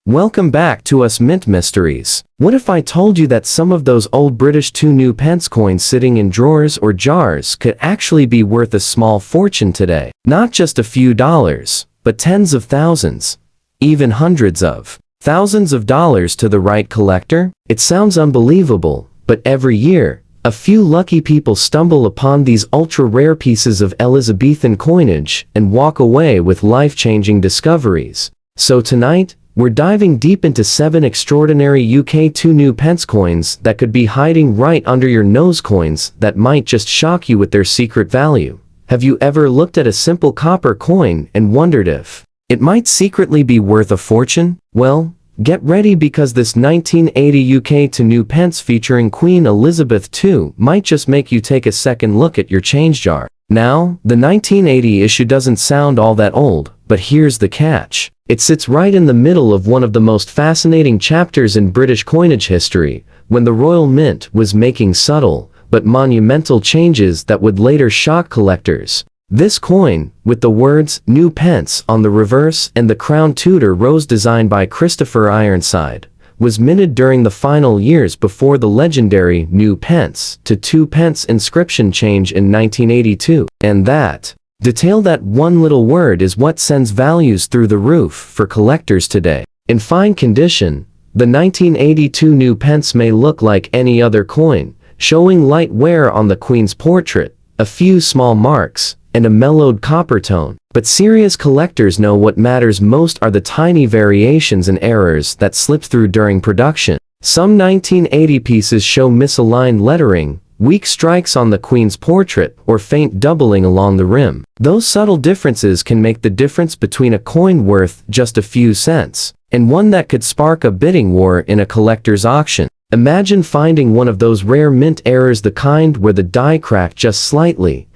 Welcome back to Us Mint Mysteries. What if I told you that some of those old British 2 pence coins sitting in drawers or jars could actually be worth a small fortune today? Not just a few dollars, but tens of thousands, even hundreds of thousands of dollars to the right collector? It sounds unbelievable, but every year, a few lucky people stumble upon these ultra-rare pieces of Elizabethan coinage and walk away with life-changing discoveries. So tonight, we're diving deep into 7 extraordinary UK 2 pence coins that could be hiding right under your nose, coins that might just shock you with their secret value. Have you ever looked at a simple copper coin and wondered if it might secretly be worth a fortune? Well, get ready, because this 1980 UK 2 pence featuring Queen Elizabeth II might just make you take a second look at your change jar. Now, the 1980 issue doesn't sound all that old, but here's the catch. It sits right in the middle of one of the most fascinating chapters in British coinage history, when the Royal Mint was making subtle, but monumental changes that would later shock collectors. This coin, with the words "New Pence" on the reverse and the Crown Tudor rose designed by Christopher Ironside, was minted during the final years before the legendary New Pence to 2 pence inscription change in 1982. And that one little word is what sends values through the roof for collectors today. In fine condition, the 1982 New Pence may look like any other coin, showing light wear on the Queen's portrait, a few small marks, and a mellowed copper tone. But serious collectors know what matters most are the tiny variations and errors that slip through during production. Some 1980 pieces show misaligned lettering, weak strikes on the Queen's portrait, or faint doubling along the rim. Those subtle differences can make the difference between a coin worth just a few cents and one that could spark a bidding war in a collector's auction. Imagine finding one of those rare mint errors, the kind where the die cracked just slightly,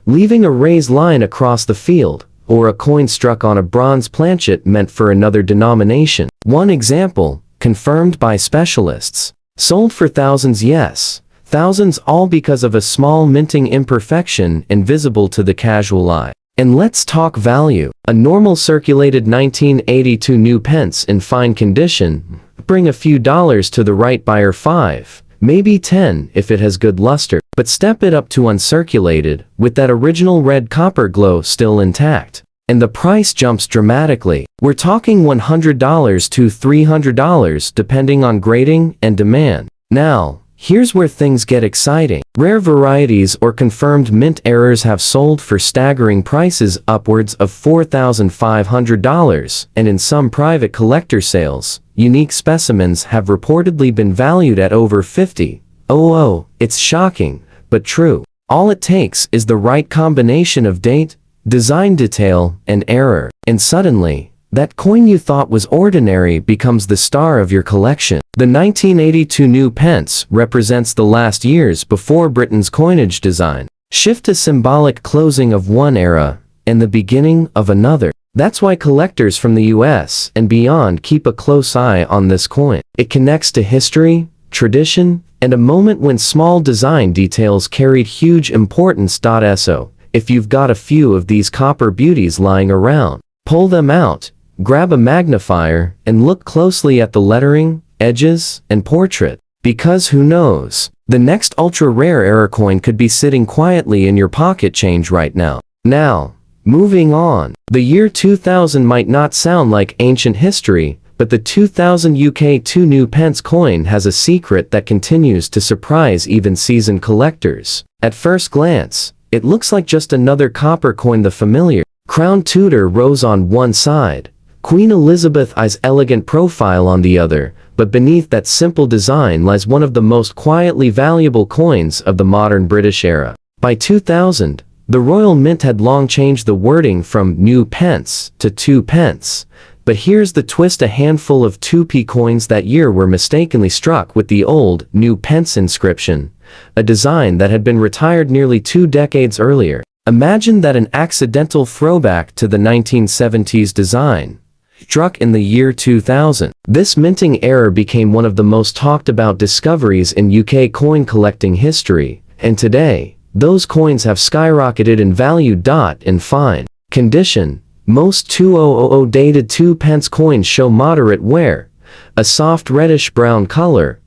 leaving a raised line across the field, or a coin struck on a bronze planchet meant for another denomination. One example, confirmed by specialists, sold for thousands, yes, thousands, all because of a small minting imperfection invisible to the casual eye. And let's talk value. A normal circulated 1982 New Pence in fine condition bring a few dollars to the right buyer, 5, maybe 10 if it has good luster. But step it up to uncirculated, with that original red copper glow still intact, and the price jumps dramatically. We're talking $100 to $300 depending on grading and demand. Now, here's where things get exciting. Rare varieties or confirmed mint errors have sold for staggering prices, upwards of $4,500, and in some private collector sales, unique specimens have reportedly been valued at over $50,000. It's shocking, but true. All it takes is the right combination of date, design detail, and error, and suddenly, that coin you thought was ordinary becomes the star of your collection. The 1982 New Pence represents the last years before Britain's coinage design shift, a symbolic closing of one era and the beginning of another. That's why collectors from the US and beyond keep a close eye on this coin. It connects to history, tradition, and a moment when small design details carried huge importance. So, if you've got a few of these copper beauties lying around, pull them out, grab a magnifier, and look closely at the lettering, edges, and portrait. Because who knows, the next ultra-rare era coin could be sitting quietly in your pocket change right now. Now, moving on. The year 2000 might not sound like ancient history, but the 2000 UK 2 pence coin has a secret that continues to surprise even seasoned collectors. At first glance, it looks like just another copper coin, the familiar Crown Tudor rose on one side, Queen Elizabeth's elegant profile on the other, but beneath that simple design lies one of the most quietly valuable coins of the modern British era. By 2000, the Royal Mint had long changed the wording from New Pence to 2 pence. But here's the twist: a handful of 2p coins that year were mistakenly struck with the old New Pence inscription, a design that had been retired nearly 2 decades earlier. Imagine that, an accidental throwback to the 1970s design, struck in the year 2000. This minting error became one of the most talked about discoveries in UK coin collecting history, and today, those coins have skyrocketed in value. In fine condition, Most 2000 dated 2 pence coins show moderate wear, a soft reddish-brown color,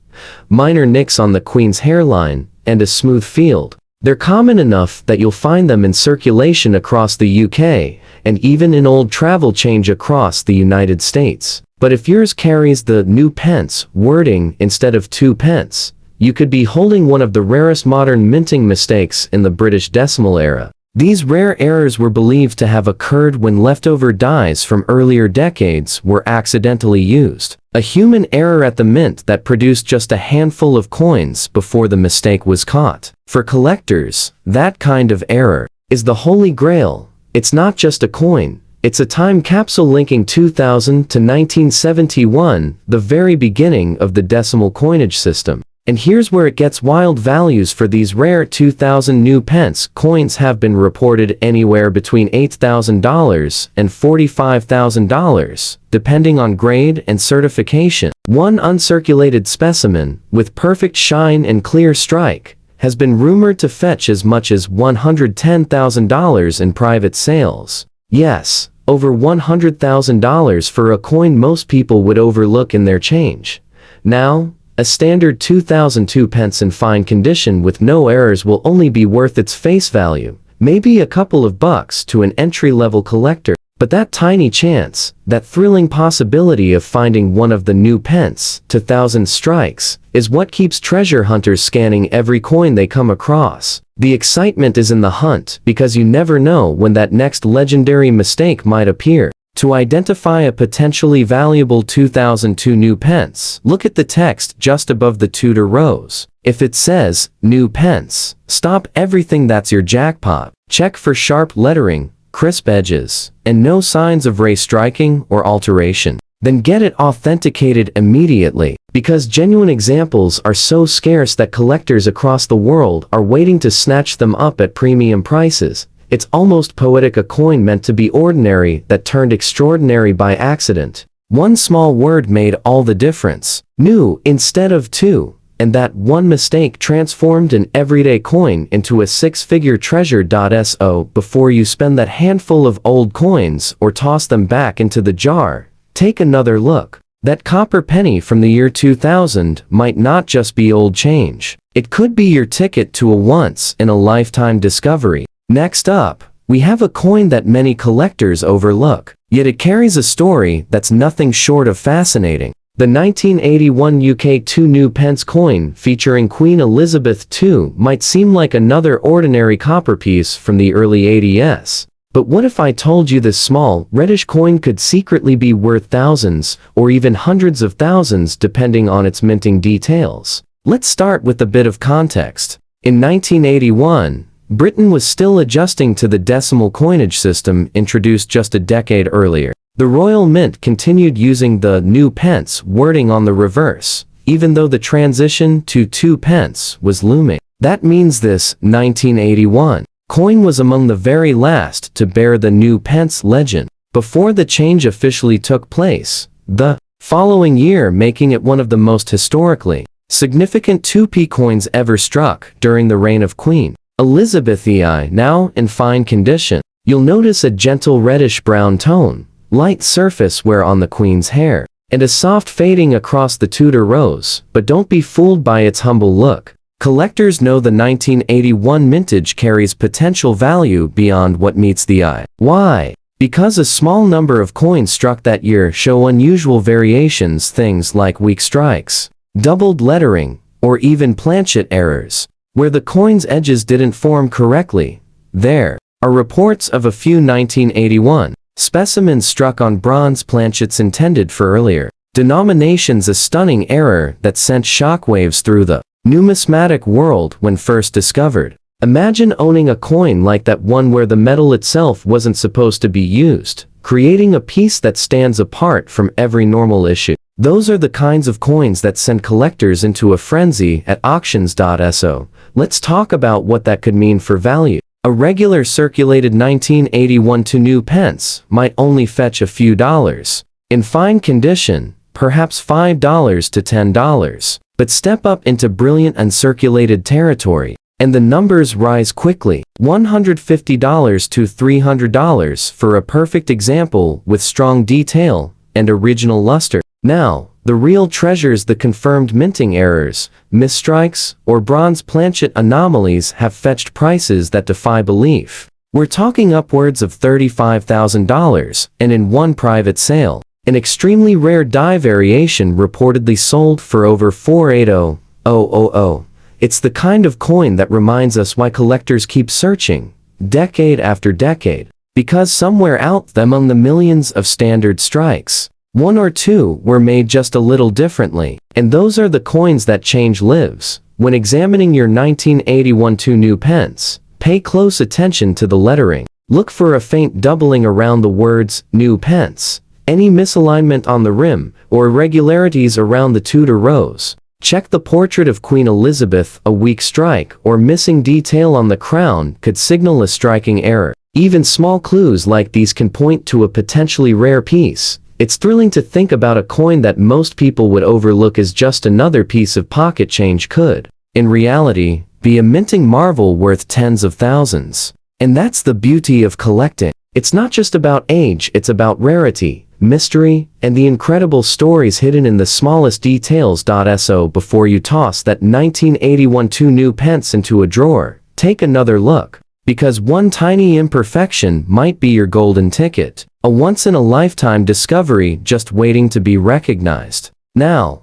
minor nicks on the Queen's hairline, and a smooth field. They're common enough that you'll find them in circulation across the UK, and even in old travel change across the United States. But if yours carries the "new pence" wording instead of 2 pence, you could be holding one of the rarest modern minting mistakes in the British decimal era. These rare errors were believed to have occurred when leftover dies from earlier decades were accidentally used. A human error at the mint that produced just a handful of coins before the mistake was caught. For collectors, that kind of error is the holy grail. It's not just a coin, it's a time capsule linking 2000 to 1971, the very beginning of the decimal coinage system. And here's where it gets wild. Values for these rare 2000 new pence coins have been reported anywhere between $8,000 and $45,000, depending on grade and certification. One uncirculated specimen, with perfect shine and clear strike, has been rumored to fetch as much as $110,000 in private sales. Yes, over $100,000 for a coin most people would overlook in their change. Now, a standard 2002 pence in fine condition with no errors will only be worth its face value, maybe a couple of bucks to an entry-level collector. But that tiny chance, that thrilling possibility of finding one of the new pence to thousand strikes, is what keeps treasure hunters scanning every coin they come across. The excitement is in the hunt because you never know when that next legendary mistake might appear. To identify a potentially valuable 2002 new pence, look at the text just above the Tudor rose. If it says, "new pence," stop everything. That's your jackpot. Check for sharp lettering, crisp edges, and no signs of ray striking or alteration. Then get it authenticated immediately, because genuine examples are so scarce that collectors across the world are waiting to snatch them up at premium prices. It's almost poetic, a coin meant to be ordinary that turned extraordinary by accident. One small word made all the difference. New instead of two. And that one mistake transformed an everyday coin into a six-figure treasure. So before you spend that handful of old coins or toss them back into the jar, take another look. That copper penny from the year 2000 might not just be old change. It could be your ticket to a once-in-a-lifetime discovery. Next up, we have a coin that many collectors overlook, yet it carries a story that's nothing short of fascinating. The 1981 UK 2 new pence coin featuring Queen Elizabeth II might seem like another ordinary copper piece from the early 80s. But what if I told you this small, reddish coin could secretly be worth thousands, or even hundreds of thousands depending on its minting details? Let's start with a bit of context. In 1981, Britain was still adjusting to the decimal coinage system introduced just a decade earlier. The Royal Mint continued using the "new pence" wording on the reverse, even though the transition to 2 pence was looming. That means this 1981 coin was among the very last to bear the "new pence" legend, before the change officially took place, the following year making it one of the most historically significant 2p coins ever struck during the reign of Queen Elizabeth II. Now in fine condition, you'll notice a gentle reddish-brown tone, light surface wear on the Queen's hair, and a soft fading across the Tudor rose, but don't be fooled by its humble look. Collectors know the 1981 mintage carries potential value beyond what meets the eye. Why? Because a small number of coins struck that year show unusual variations, things like weak strikes, doubled lettering, or even planchet errors, where the coin's edges didn't form correctly. There are reports of a few 1981 specimens struck on bronze planchets intended for earlier denominations, a stunning error that sent shockwaves through the numismatic world when first discovered. Imagine owning a coin like that, one where the metal itself wasn't supposed to be used, creating a piece that stands apart from every normal issue. Those are the kinds of coins that send collectors into a frenzy at auctions. So let's talk about what that could mean for value. A regular circulated 1981 2 new pence might only fetch a few dollars. In fine condition, perhaps $5 to $10. But step up into brilliant uncirculated territory. and the numbers rise quickly. $150 to $300 for a perfect example with strong detail and original luster. Now, the real treasures, the confirmed minting errors, misstrikes, or bronze planchet anomalies have fetched prices that defy belief. We're talking upwards of $35,000, and in one private sale, an extremely rare die variation reportedly sold for over $480,000. It's the kind of coin that reminds us why collectors keep searching, decade after decade, because somewhere out there among the millions of standard strikes, one or two were made just a little differently, and those are the coins that change lives. When examining your 1981 2 new pence, pay close attention to the lettering. Look for a faint doubling around the words "new pence," any misalignment on the rim, or irregularities around the Tudor rows. Check the portrait of Queen Elizabeth. A weak strike or missing detail on the crown could signal a striking error. Even small clues like these can point to a potentially rare piece. It's thrilling to think about a coin that most people would overlook as just another piece of pocket change could, in reality, be a minting marvel worth tens of thousands. And that's the beauty of collecting. It's not just about age, it's about rarity, mystery, and the incredible stories hidden in the smallest details. So before you toss that 1981 2 new pence into a drawer, take another look. Because one tiny imperfection might be your golden ticket, a once-in-a-lifetime discovery just waiting to be recognized. Now,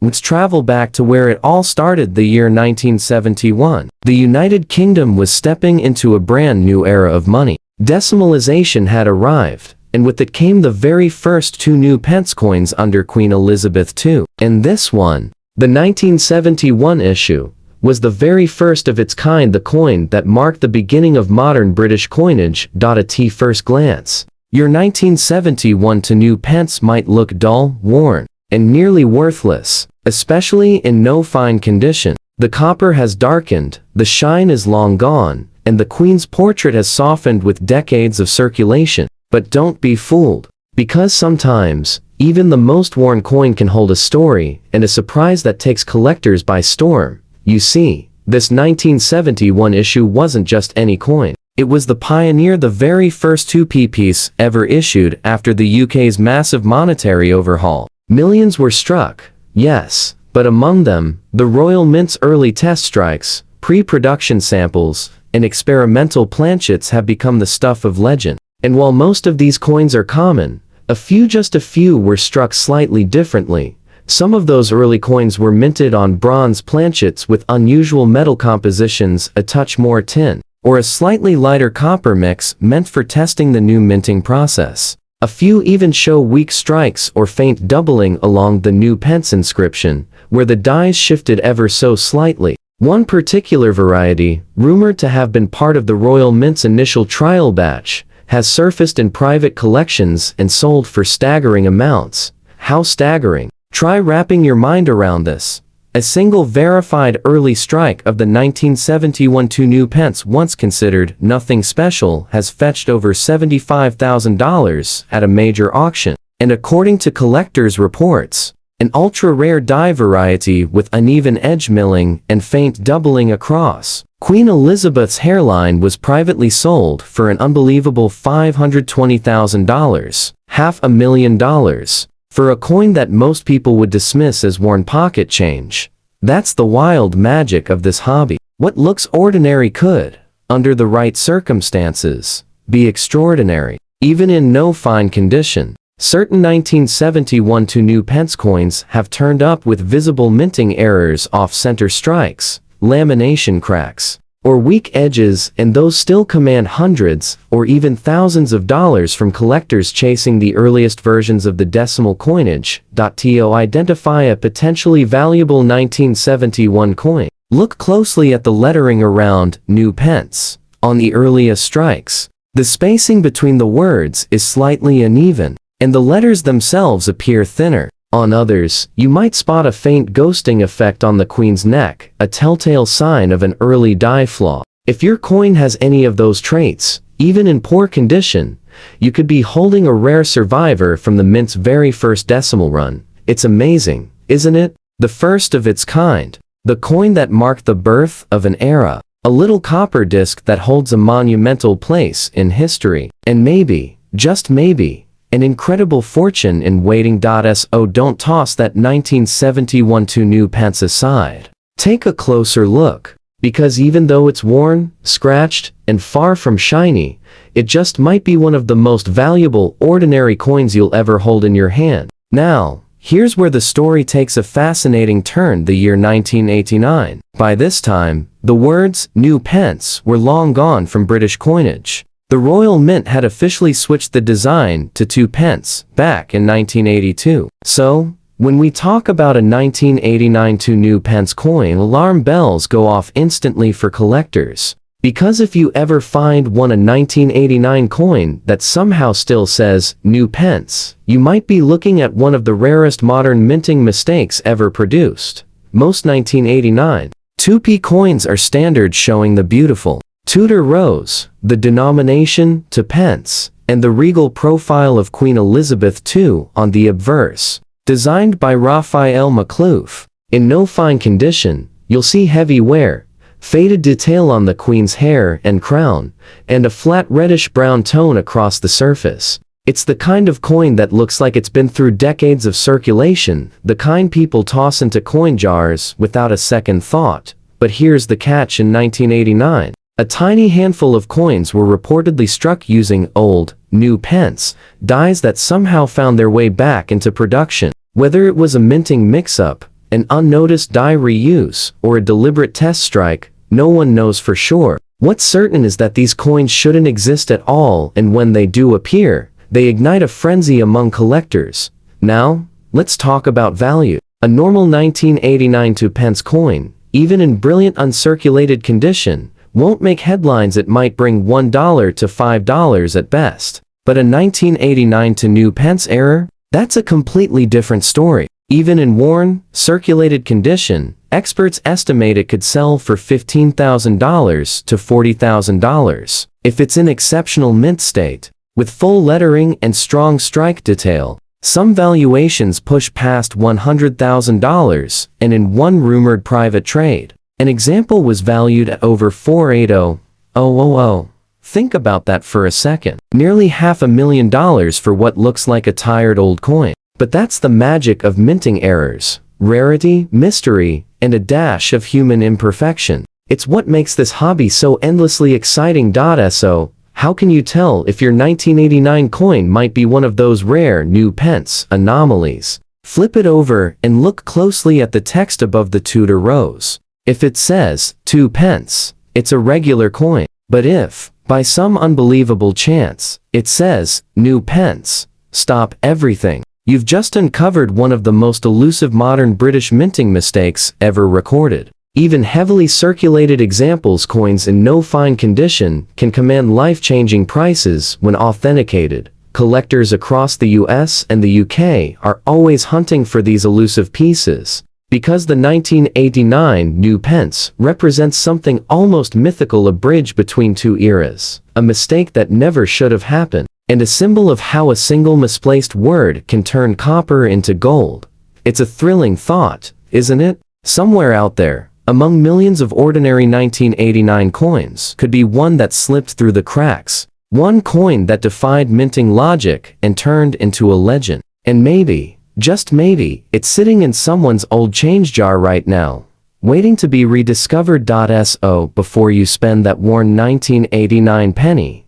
let's travel back to where it all started, the year 1971. The United Kingdom was stepping into a brand new era of money. Decimalization had arrived, and with it came the very first 2 new pence coins under Queen Elizabeth II. And this one, the 1971 issue, was the very first of its kind, the coin that marked the beginning of modern British coinage. At first glance, your 1971 2 new pence might look dull, worn, and nearly worthless, especially in no fine condition. The copper has darkened, the shine is long gone, and the Queen's portrait has softened with decades of circulation. But don't be fooled, because sometimes, even the most worn coin can hold a story and a surprise that takes collectors by storm. You see, this 1971 issue wasn't just any coin. It was the pioneer, the very first 2p piece ever issued after the UK's massive monetary overhaul. Millions were struck, yes, but among them, the Royal Mint's early test strikes, pre-production samples, and experimental planchets have become the stuff of legend. And while most of these coins are common, just a few were struck slightly differently. Some of those early coins were minted on bronze planchets with unusual metal compositions, a touch more tin, or a slightly lighter copper mix meant for testing the new minting process. A few even show weak strikes or faint doubling along the new pence inscription, where the dies shifted ever so slightly. One particular variety, rumored to have been part of the Royal Mint's initial trial batch, has surfaced in private collections and sold for staggering amounts. How staggering? Try wrapping your mind around this. A single verified early strike of the 1971 2 new pence, once considered nothing special, has fetched over $75,000 at a major auction. And according to collectors' reports, an ultra-rare die variety with uneven edge milling and faint doubling across Queen Elizabeth's hairline was privately sold for an unbelievable $520,000, $500,000. For a coin that most people would dismiss as worn pocket change. That's the wild magic of this hobby. What looks ordinary could, under the right circumstances, be extraordinary. Even in no fine condition, certain 1971 2 new pence coins have turned up with visible minting errors, off-center strikes, lamination cracks, or weak edges, and those still command hundreds or even thousands of dollars from collectors chasing the earliest versions of the decimal coinage. To identify a potentially valuable 1971 coin, look closely at the lettering around "new pence." On the earliest strikes, the spacing between the words is slightly uneven, and the letters themselves appear thinner. On others, you might spot a faint ghosting effect on the Queen's neck, a telltale sign of an early die flaw. If your coin has any of those traits, even in poor condition, you could be holding a rare survivor from the Mint's very first decimal run. It's amazing, isn't it? The first of its kind. The coin that marked the birth of an era. A little copper disc that holds a monumental place in history. And maybe, just maybe, an incredible fortune in waiting. So don't toss that 1971 2 new pence aside. Take a closer look. Because even though it's worn, scratched, and far from shiny, it just might be one of the most valuable, ordinary coins you'll ever hold in your hand. Now, here's where the story takes a fascinating turn. The year 1989. By this time, the words, new pence, were long gone from British coinage. The Royal Mint had officially switched the design to 2 pence, back in 1982. So, when we talk about a 1989 2 new pence coin, alarm bells go off instantly for collectors. Because if you ever find a 1989 coin that somehow still says, new pence, you might be looking at one of the rarest modern minting mistakes ever produced. Most 1989 2p coins are standard, showing the beautiful Tudor rose, the denomination to pence, and the regal profile of Queen Elizabeth II on the obverse. Designed by Raphael Maklouf. In no fine condition, you'll see heavy wear, faded detail on the Queen's hair and crown, and a flat reddish-brown tone across the surface. It's the kind of coin that looks like it's been through decades of circulation, the kind people toss into coin jars without a second thought. But here's the catch: in 1989, a tiny handful of coins were reportedly struck using old, new pence, dies that somehow found their way back into production. Whether it was a minting mix-up, an unnoticed die reuse, or a deliberate test strike, no one knows for sure. What's certain is that these coins shouldn't exist at all, and when they do appear, they ignite a frenzy among collectors. Now, let's talk about value. A normal 1989 2 pence coin, even in brilliant uncirculated condition, won't make headlines. It might bring $1 to $5 at best. But a 1989 2 new pence error? That's a completely different story. Even in worn, circulated condition, experts estimate it could sell for $15,000 to $40,000. If it's in exceptional mint state, with full lettering and strong strike detail, some valuations push past $100,000, and in one rumored private trade, an example was valued at over $480,000. Think about that for a second. Nearly $500,000 for what looks like a tired old coin. But that's the magic of minting errors, rarity, mystery, and a dash of human imperfection. It's what makes this hobby so endlessly exciting. So, how can you tell if your 1989 coin might be one of those rare new pence anomalies? Flip it over and look closely at the text above the Tudor rose. If it says 2 pence, it's a regular coin. But if, by some unbelievable chance, it says, new pence, stop everything. You've just uncovered one of the most elusive modern British minting mistakes ever recorded. Even heavily circulated examples coins in no fine condition can command life-changing prices when authenticated. Collectors across the US and the UK are always hunting for these elusive pieces. Because the 1989 new pence represents something almost mythical, a bridge between two eras, a mistake that never should have happened, and a symbol of how a single misplaced word can turn copper into gold. It's a thrilling thought, isn't it? Somewhere out there, among millions of ordinary 1989 coins, could be one that slipped through the cracks, one coin that defied minting logic and turned into a legend. And maybe, just maybe, it's sitting in someone's old change jar right now, waiting to be rediscovered. So, before you spend that worn 1989 penny,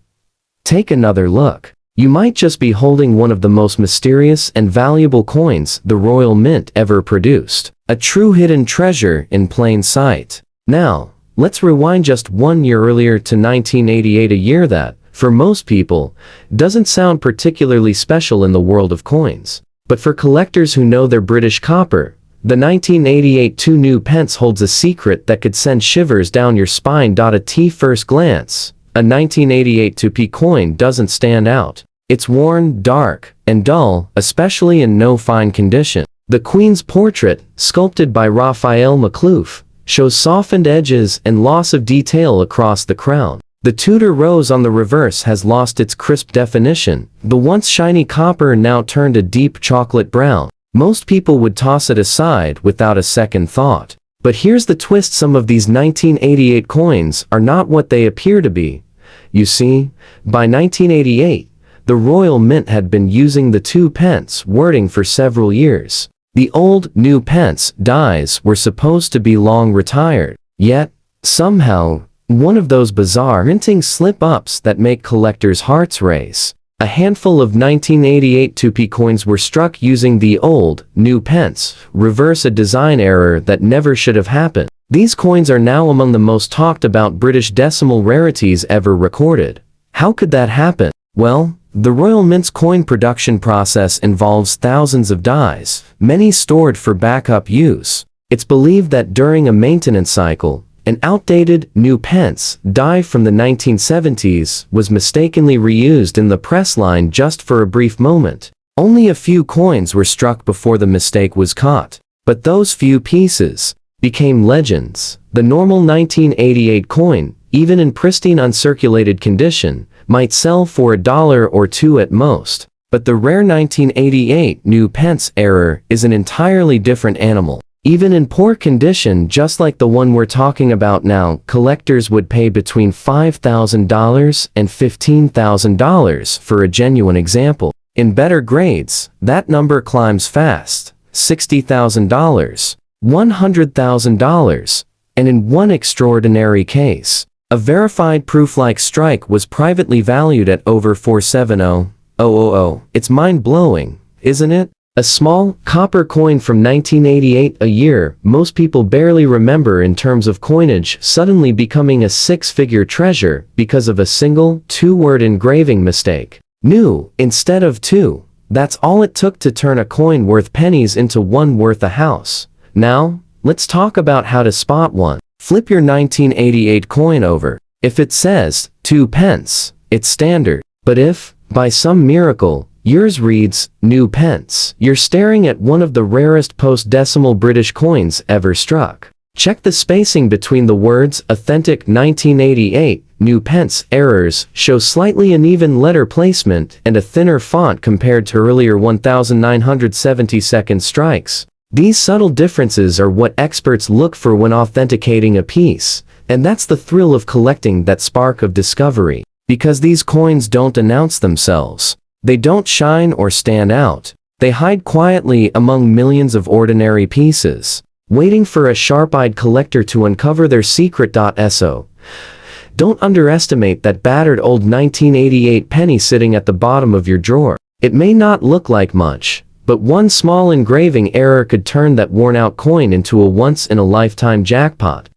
take another look. You might just be holding one of the most mysterious and valuable coins the Royal Mint ever produced, a true hidden treasure in plain sight. Now, let's rewind just 1 year earlier to 1988, a year that, for most people, doesn't sound particularly special in the world of coins. But for collectors who know their British copper, the 1988 2 new pence holds a secret that could send shivers down your spine. At first glance, a 1988 2p coin doesn't stand out. It's worn, dark, and dull, especially in no fine condition. The Queen's portrait, sculpted by Raphael Maklouf, shows softened edges and loss of detail across the crown. The Tudor rose on the reverse has lost its crisp definition, the once shiny copper now turned a deep chocolate brown. Most people would toss it aside without a second thought. But here's the twist: some of these 1988 coins are not what they appear to be. You see, by 1988, the Royal Mint had been using the 2 pence wording for several years. The old, new pence dies were supposed to be long retired. Yet, somehow, one of those bizarre minting slip-ups that make collectors' hearts race. A handful of 1988 2p coins were struck using the old, new pence, reverse a design error that never should have happened. These coins are now among the most talked about British decimal rarities ever recorded. How could that happen? Well, the Royal Mint's coin production process involves thousands of dies, many stored for backup use. It's believed that during a maintenance cycle, an outdated, new pence die from the 1970s was mistakenly reused in the press line just for a brief moment. Only a few coins were struck before the mistake was caught. But those few pieces became legends. The normal 1988 coin, even in pristine uncirculated condition, might sell for $1 or $2 at most. But the rare 1988 new pence error is an entirely different animal. Even in poor condition, just like the one we're talking about now, collectors would pay between $5,000 and $15,000 for a genuine example. In better grades, that number climbs fast: $60,000, $100,000, and in one extraordinary case, a verified proof-like strike was privately valued at over $470,000. It's mind-blowing, isn't it? A small, copper coin from 1988, a year most people barely remember in terms of coinage, suddenly becoming a six-figure treasure because of a single, two-word engraving mistake. New, instead of two. That's all it took to turn a coin worth pennies into one worth a house. Now, let's talk about how to spot one. Flip your 1988 coin over. If it says 2 pence, it's standard. But if, by some miracle, yours reads new pence, you're staring at one of the rarest post-decimal British coins ever struck. Check the spacing between the words. Authentic 1988 new pence errors show slightly uneven letter placement and a thinner font compared to earlier 1972 strikes. These subtle differences are what experts look for when authenticating a piece, and that's the thrill of collecting, that spark of discovery. Because these coins don't announce themselves. They don't shine or stand out. They hide quietly among millions of ordinary pieces, waiting for a sharp-eyed collector to uncover their secret. So, don't underestimate that battered old 1988 penny sitting at the bottom of your drawer. It may not look like much, but one small engraving error could turn that worn-out coin into a once-in-a-lifetime jackpot.